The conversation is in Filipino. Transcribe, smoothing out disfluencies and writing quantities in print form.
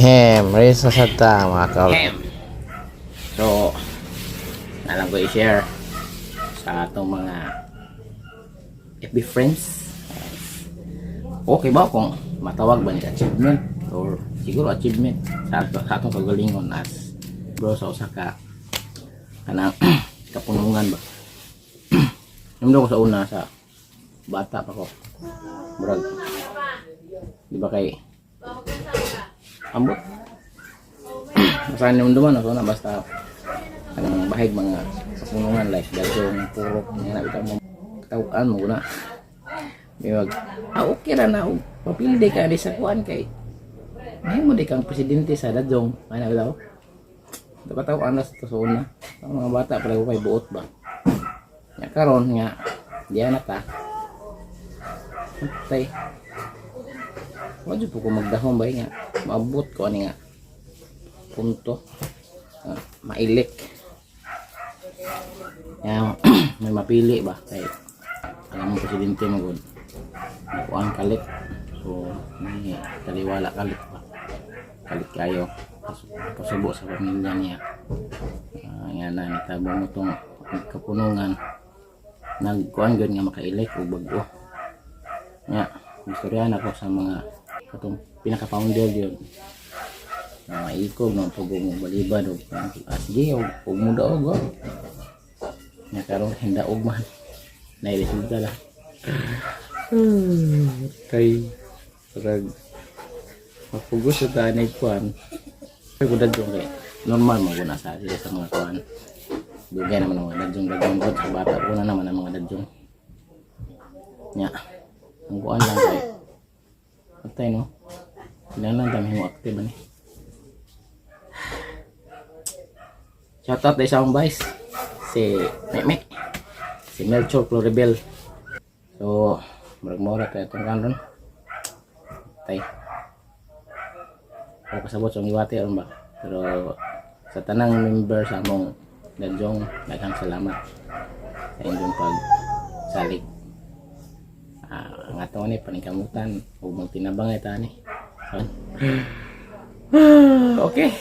Hem, race sa ta mga kaol. Hem. So, alam ko i-share sa atong mga FB friends. Okay ba kung matawag ba ni achievement or siguro achievement sa atong kagalingon as bro sa usa ka kanang kapunungan ba. Nung ko sa una sa bata pa ko. Murag. Di ba kay ambot. Masahan naman duman ako na basta kanang bahig mga kapunungan like dagyong purok nga na bitaw mo tawaan mo na. Miwag, okay ra na papilde ka di sa kuan kay may mo di kang presidente sa dadyong ano daw. Dapat taw anas to sa una. Ang mga bata pala ko kay buot ba. Nya karon nga di na ta. Tay. Wala po ko magdahon ba nga maabot ko ani nga punto mailik. Yang may mapili ba kay alam mo presidente mo gud. Kuan kalit. So may kaliwala kalit ba. Kalit kayo. Pasubo sa pamilya niya. Nga na nitabo mo tong kapunungan. Nagkuan gud nga makailik og bag-o. Nya, istoryahan ako sa mga katong pinaka-founder yun. Maikog no tugo mo balibad og asgi og muda og. Nya karon hindaog man. Nairesulta la. Kay parang mapugos sa tanay kuan. Kay gudad yung kay normal mo guna sa sila sa mga kuan. Dugay naman ang mga dadyong gud sa bata ko na naman ang mga dadyong. Nya. Ang kuan lang kay patay no. Kailangan dami mo active ani. Shout out sa akong guys. Si Meme. Si Melchor Floribel. So, murag-mura tayo itong kanon. Tay. Para pasabot sa iwati aron ba. Pero sa tanang member sa among dadyong daghang salamat sa inyong pagsalig. Ang ato ni paningkamutan ug magtinabang ita ni. Okay.